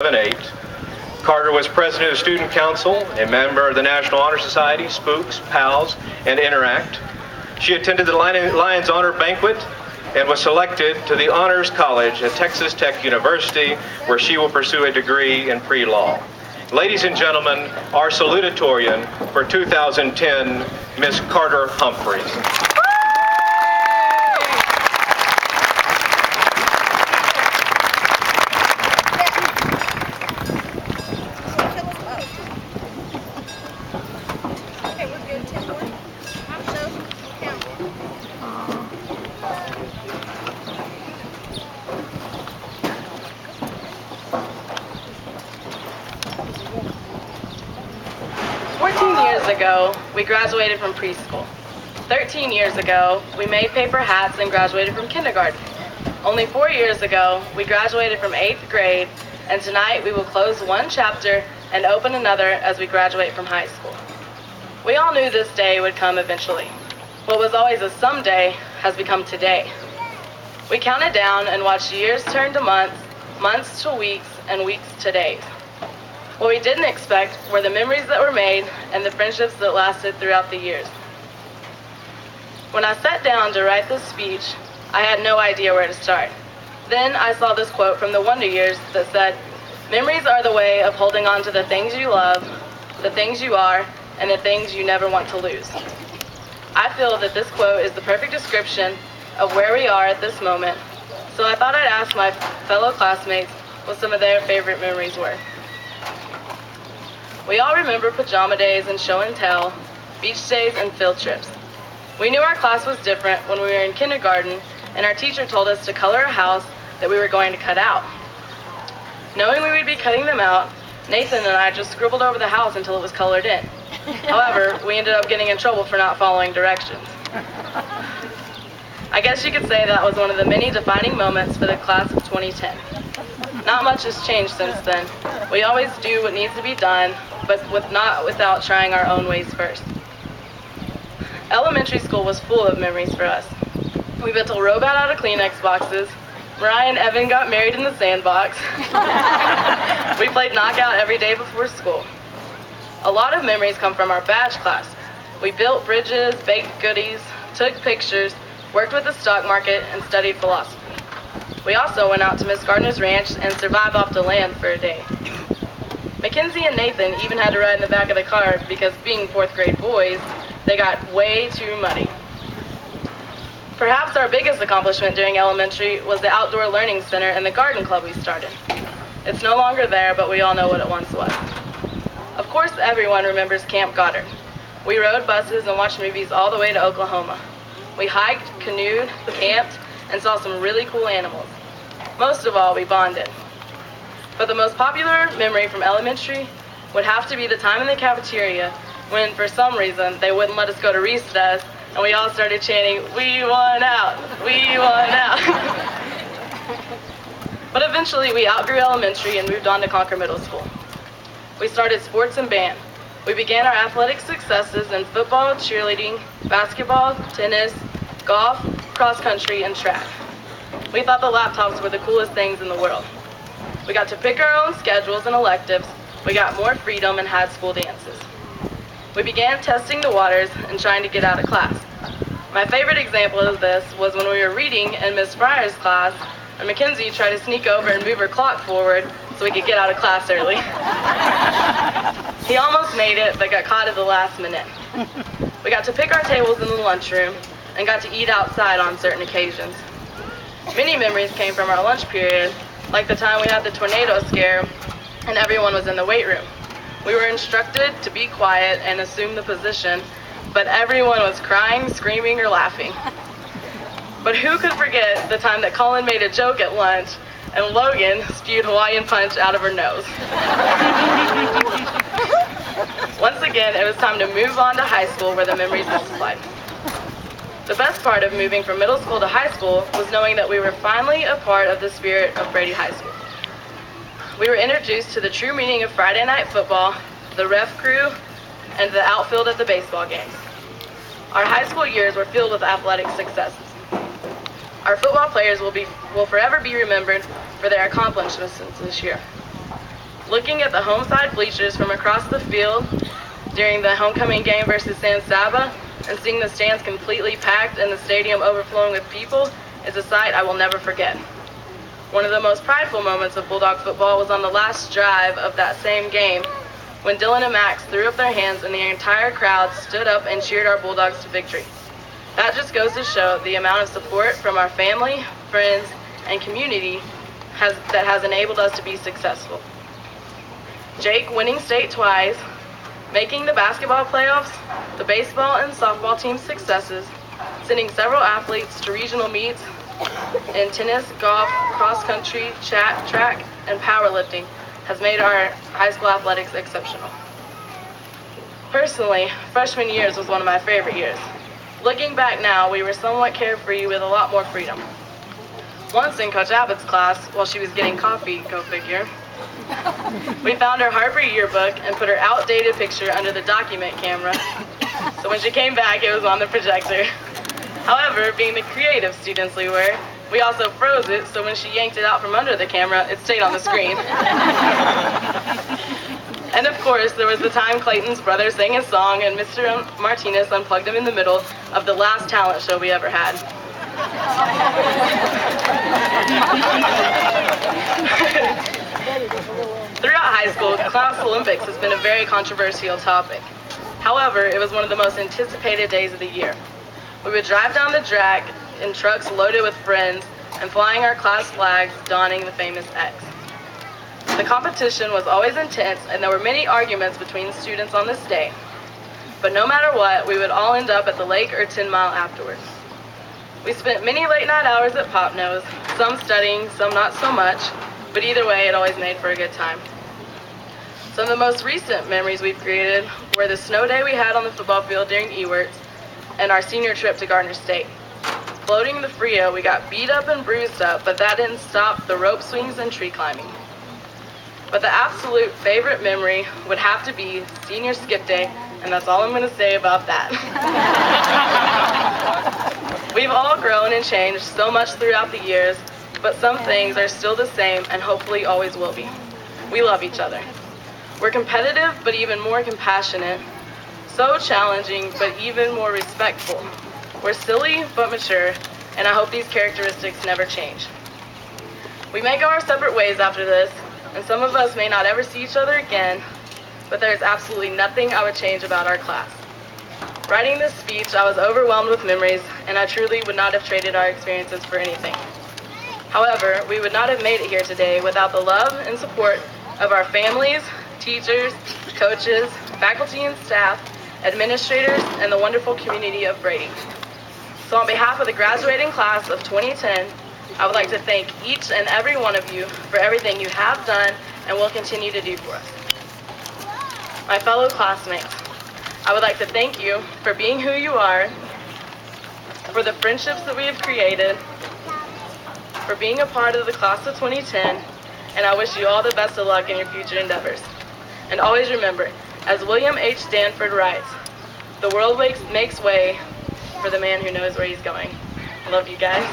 2008. Carter was president of Student Council, a member of the National Honor Society, Spooks, PALS, and Interact. She attended the Lions Honor Banquet and was selected to the Honors College at Texas Tech University, where she will pursue a degree in pre-law. Ladies and gentlemen, our salutatorian for 2010, Miss Carter Humphreys. Ago, we graduated from preschool. 13 years ago, we made paper hats and graduated from kindergarten. Only 4 years ago, we graduated from 8th grade, and tonight we will close one chapter and open another as we graduate from high school. We all knew this day would come eventually. What was always a someday has become today. We counted down and watched years turn to months, months to weeks, and weeks to days. What we didn't expect were the memories that were made and the friendships that lasted throughout the years. When I sat down to write this speech, I had no idea where to start. Then I saw this quote from the Wonder Years that said, "Memories are the way of holding on to the things you love, the things you are, and the things you never want to lose." I feel that this quote is the perfect description of where we are at this moment, so I thought I'd ask my fellow classmates what some of their favorite memories were. We all remember pajama days and show and tell, beach days and field trips. We knew our class was different when we were in kindergarten, and our teacher told us to color a house that we were going to cut out. Knowing we would be cutting them out, Nathan and I just scribbled over the house until it was colored in. However, we ended up getting in trouble for not following directions. I guess you could say that was one of the many defining moments for the class of 2010. Not much has changed since then. We always do what needs to be done, but not without trying our own ways first. Elementary school was full of memories for us. We built a robot out of Kleenex boxes. Mariah and Evan got married in the sandbox. We played knockout every day before school. A lot of memories come from our badge class. We built bridges, baked goodies, took pictures, worked with the stock market, and studied philosophy. We also went out to Miss Gardner's ranch and survived off the land for a day. Mackenzie and Nathan even had to ride in the back of the car because, being 4th grade boys, they got way too muddy. Perhaps our biggest accomplishment during elementary was the outdoor learning center and the garden club we started. It's no longer there, but we all know what it once was. Of course, everyone remembers Camp Goddard. We rode buses and watched movies all the way to Oklahoma. We hiked, canoed, camped, and saw some really cool animals. Most of all, we bonded. But the most popular memory from elementary would have to be the time in the cafeteria when, for some reason, they wouldn't let us go to recess, and we all started chanting, "We won out! We won out!" But eventually, we outgrew elementary and moved on to Concord Middle School. We started sports and band. We began our athletic successes in football, cheerleading, basketball, tennis, golf, cross country, and track. We thought the laptops were the coolest things in the world. We got to pick our own schedules and electives. We got more freedom and had school dances. We began testing the waters and trying to get out of class. My favorite example of this was when we were reading in Miss Fryer's class, and Mackenzie tried to sneak over and move her clock forward so we could get out of class early. He almost made it, but got caught at the last minute. We got to pick our tables in the lunchroom and got to eat outside on certain occasions. Many memories came from our lunch period, like the time we had the tornado scare and everyone was in the weight room. We were instructed to be quiet and assume the position, but everyone was crying, screaming, or laughing. But who could forget the time that Colin made a joke at lunch and Logan spewed Hawaiian punch out of her nose? Once again, it was time to move on to high school where the memories multiplied. The best part of moving from middle school to high school was knowing that we were finally a part of the spirit of Brady High School. We were introduced to the true meaning of Friday night football, the ref crew, and the outfield at the baseball games. Our high school years were filled with athletic successes. Our football players will forever be remembered for their accomplishments this year. Looking at the home side bleachers from across the field during the homecoming game versus San Saba and seeing the stands completely packed and the stadium overflowing with people is a sight I will never forget. One of the most prideful moments of Bulldog football was on the last drive of that same game when Dylan and Max threw up their hands and the entire crowd stood up and cheered our Bulldogs to victory. That just goes to show the amount of support from our family, friends, and community that has enabled us to be successful. Jake winning state twice, making the basketball playoffs, the baseball and softball team successes, sending several athletes to regional meets in tennis, golf, cross country, track, and powerlifting has made our high school athletics exceptional. Personally, freshman years was one of my favorite years. Looking back now, we were somewhat carefree with a lot more freedom. Once in Coach Abbott's class, while she was getting coffee, go figure, we found her Harper yearbook and put her outdated picture under the document camera. So when she came back, it was on the projector. However, being the creative students we were, we also froze it, so when she yanked it out from under the camera, it stayed on the screen. And of course, there was the time Clayton's brother sang a song and Mr. Martinez unplugged him in the middle of the last talent show we ever had. Throughout high school, class Olympics has been a very controversial topic. However, it was one of the most anticipated days of the year. We would drive down the track in trucks loaded with friends and flying our class flags, donning the famous X. The competition was always intense and there were many arguments between students on this day. But no matter what, we would all end up at the lake or 10 Mile afterwards. We spent many late night hours at Pop Nose, some studying, some not so much, but either way, it always made for a good time. Some of the most recent memories we've created were the snow day we had on the football field during Ewerts and our senior trip to Gardner State. Floating the Frio, we got beat up and bruised up, but that didn't stop the rope swings and tree climbing. But the absolute favorite memory would have to be senior skip day, and that's all I'm going to say about that. We've all grown and changed so much throughout the years, but some things are still the same and hopefully always will be. We love each other. We're competitive, but even more compassionate. So challenging, but even more respectful. We're silly, but mature, and I hope these characteristics never change. We may go our separate ways after this, and some of us may not ever see each other again, but there's absolutely nothing I would change about our class. Writing this speech, I was overwhelmed with memories, and I truly would not have traded our experiences for anything. However, we would not have made it here today without the love and support of our families, teachers, coaches, faculty and staff, administrators, and the wonderful community of Brady. So on behalf of the graduating class of 2010, I would like to thank each and every one of you for everything you have done and will continue to do for us. My fellow classmates, I would like to thank you for being who you are, for the friendships that we have created, for being a part of the class of 2010, and I wish you all the best of luck in your future endeavors. And always remember, as William H. Stanford writes, the world makes way for the man who knows where he's going. I love you guys.